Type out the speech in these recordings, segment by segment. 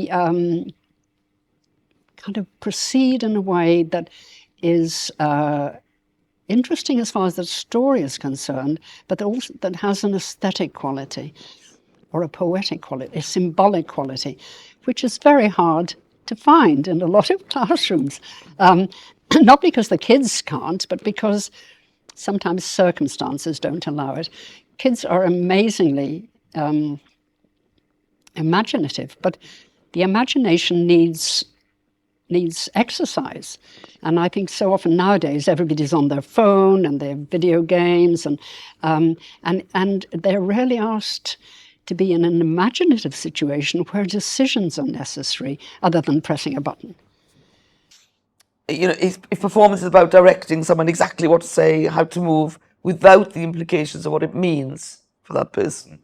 they kind of proceed in a way that is interesting as far as the story is concerned, but also that has an aesthetic quality or a poetic quality, a symbolic quality, which is very hard to find in a lot of classrooms. Not because the kids can't, but because sometimes circumstances don't allow it. Kids are amazingly imaginative, but the imagination needs exercise. And I think so often nowadays everybody's on their phone and they have video games, and they're rarely asked to be in an imaginative situation where decisions are necessary other than pressing a button. You know, if performance is about directing someone exactly what to say, how to move, without the implications of what it means for that person,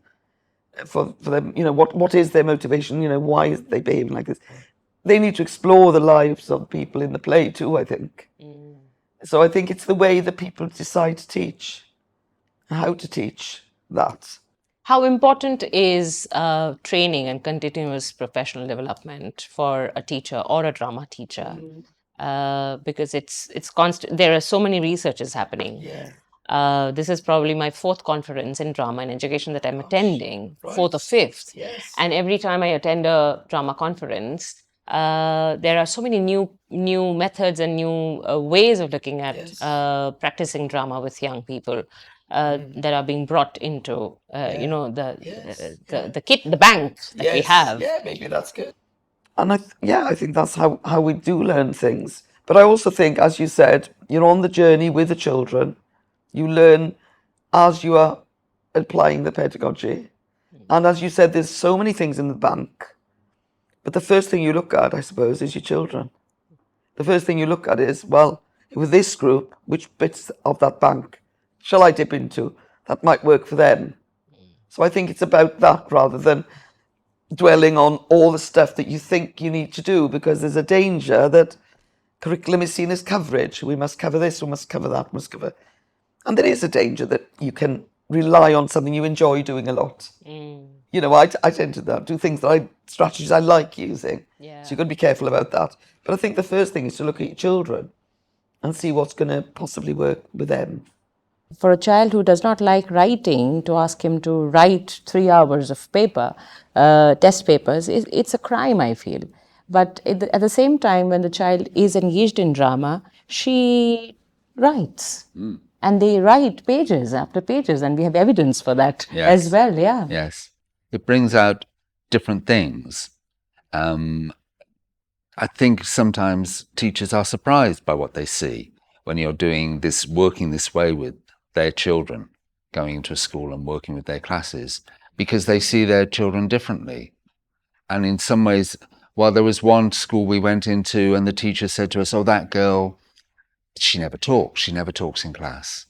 for them, you know, what is their motivation, you know, why is they behaving like this? They need to explore the lives of people in the play too, I think. So I think it's the way that people decide to teach, how to teach that. How important is training and continuous professional development for a teacher or a drama teacher? Because it's constant. There are so many researches happening. Yeah. This is probably my 4th conference in drama and education that I'm attending, right. 4th or 5th. Yes. And every time I attend a drama conference, there are so many new methods and new ways of looking at practicing drama with young people that are being brought into, you know, the bank that we have. Yeah, maybe that's good. And I think that's how we do learn things. But I also think, as you said, you're on the journey with the children. You learn as you are applying the pedagogy. And as you said, there's so many things in the bank. But the first thing you look at, I suppose, is your children. The first thing you look at is, well, with this group, which bits of that bank shall I dip into that might work for them? So I think it's about that rather than dwelling on all the stuff that you think you need to do, because there's a danger that curriculum is seen as coverage. We must cover this, we must cover that, we must cover... And there is a danger that you can rely on something you enjoy doing a lot. You know, I tend to do things strategies I like using. Yeah. So you've got to be careful about that. But I think the first thing is to look at your children and see what's going to possibly work with them. For a child who does not like writing, to ask him to write 3 hours of paper, test papers, it's a crime, I feel. But at the same time, when the child is engaged in drama, she writes. And they write pages after pages, and we have evidence for that as well, yeah. Yes. It brings out different things. I think sometimes teachers are surprised by what they see when you're doing this, working this way with their children, going into a school and working with their classes, because they see their children differently. And in some ways, well, there was one school we went into and the teacher said to us, oh, that girl, she never talks in class.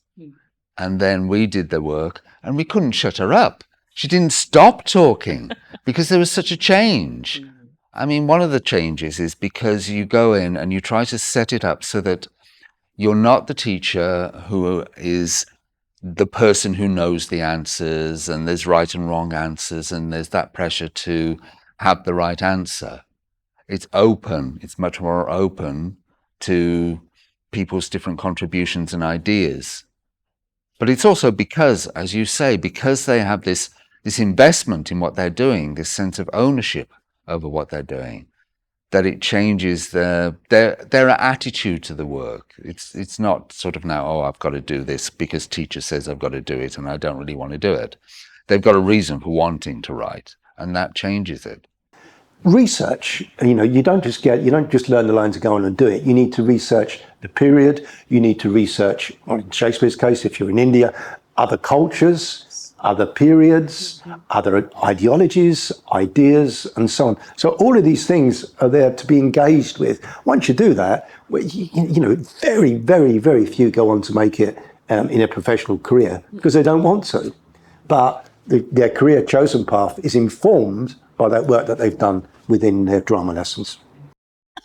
And then we did the work and we couldn't shut her up. She didn't stop talking because there was such a change. I mean, one of the changes is because you go in and you try to set it up so that you're not the teacher who is the person who knows the answers and there's right and wrong answers and there's that pressure to have the right answer. It's open. It's much more open to people's different contributions and ideas. But it's also because, as you say, because they have this investment in what they're doing, this sense of ownership over what they're doing, that it changes their attitude to the work. It's not sort of now, oh, I've got to do this because teacher says I've got to do it and I don't really want to do it. They've got a reason for wanting to write, and that changes it. Research, you don't just learn the lines and go on and do it. You need to research the period. You need to research, or in Shakespeare's case, if you're in India, other cultures, other periods, other ideologies, ideas, and so on. So all of these things are there to be engaged with. Once you do that, very, very, very few go on to make it in a professional career because they don't want to. But their career chosen path is informed by that work that they've done within their drama lessons.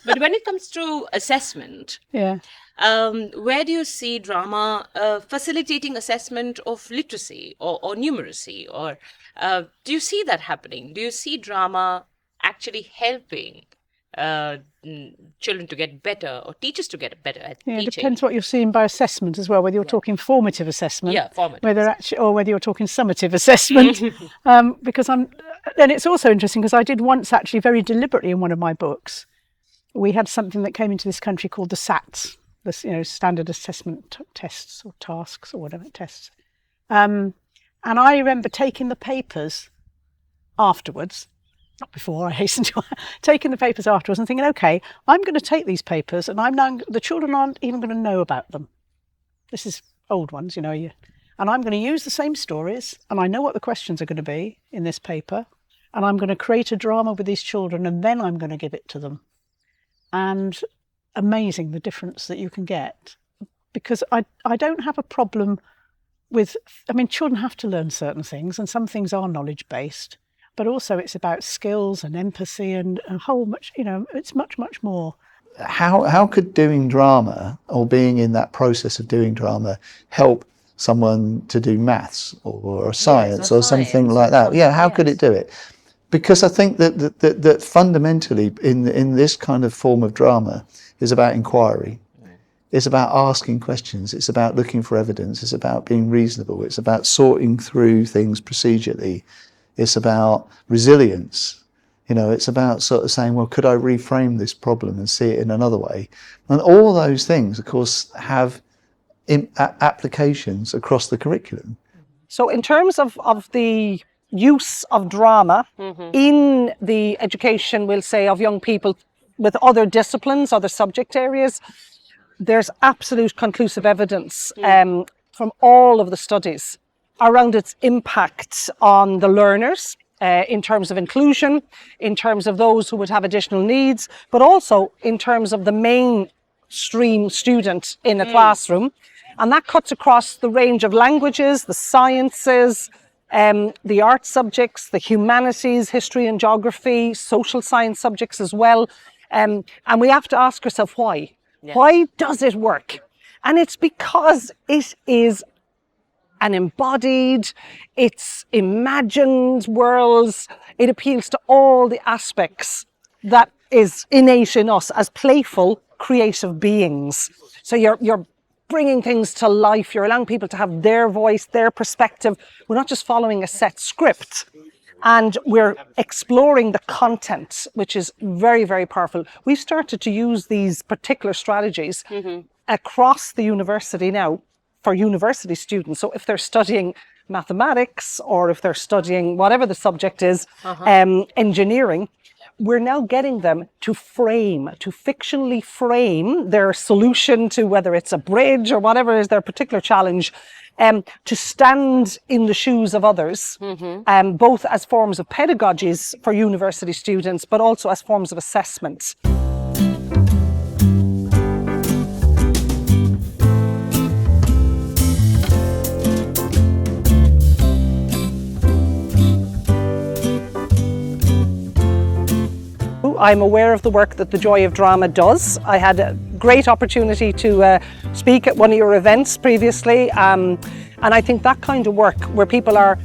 But when it comes to assessment, where do you see drama facilitating assessment of literacy or numeracy? Or do you see that happening? Do you see drama actually helping children to get better or teachers to get better at Yeah, it teaching. depends what you're seeing by assessment as well, whether you're talking formative assessment, Yeah, formative whether actually, or whether you're talking summative assessment. Because and it's also interesting because I did once actually very deliberately in one of my books, we had something that came into this country called the SATs, the standard assessment tests or tasks or whatever tests. And I remember taking the papers afterwards. Not before, I hasten to taking the papers afterwards and thinking, okay, I'm going to take these papers and the children aren't even going to know about them. This is old ones, and I'm going to use the same stories and I know what the questions are going to be in this paper and I'm going to create a drama with these children and then I'm going to give it to them. And amazing the difference that you can get, because I don't have a problem with, children have to learn certain things and some things are knowledge-based. But also it's about skills and empathy and a whole much, it's much, much more. How could doing drama or being in that process of doing drama help someone to do maths or science or something like that? Yeah, how could it do it? Because I think that fundamentally in this kind of form of drama is about inquiry. It's about asking questions. It's about looking for evidence. It's about being reasonable. It's about sorting through things procedurally. It's about resilience. It's about sort of saying, well, could I reframe this problem and see it in another way? And all those things, of course, have applications across the curriculum. So in terms of the use of drama in the education, we'll say, of young people with other disciplines, other subject areas, there's absolute conclusive evidence from all of the studies around its impact on the learners in terms of inclusion, in terms of those who would have additional needs, but also in terms of the mainstream student in a classroom. And that cuts across the range of languages, the sciences, the art subjects, the humanities, history and geography, social science subjects as well. And we have to ask ourselves why. Yes. Why does it work? And it's because it is an embodied, it's imagined worlds. It appeals to all the aspects that is innate in us as playful, creative beings. So you're bringing things to life. You're allowing people to have their voice, their perspective. We're not just following a set script. And we're exploring the content, which is very, very powerful. We've started to use these particular strategies across the university now for university students. So if they're studying mathematics or if they're studying whatever the subject is, engineering, we're now getting them to fictionally frame their solution to whether it's a bridge or whatever is their particular challenge, to stand in the shoes of others, both as forms of pedagogies for university students, but also as forms of assessment. I'm aware of the work that the Joy of Drama does. I had a great opportunity to speak at one of your events previously, and I think that kind of work where people are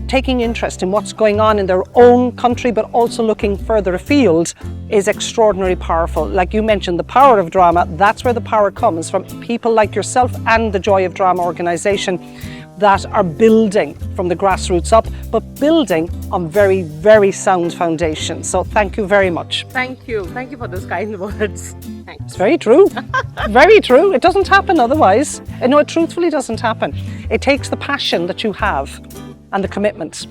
taking interest in what's going on in their own country but also looking further afield is extraordinarily powerful. Like you mentioned, the power of drama, that's where the power comes from people like yourself and the Joy of Drama organisation that are building from the grassroots up, but building on very, very sound foundations. So thank you very much. Thank you. Thank you for those kind words. Thanks. It's very true. Very true. It doesn't happen otherwise. No, it truthfully doesn't happen. It takes the passion that you have and the commitment.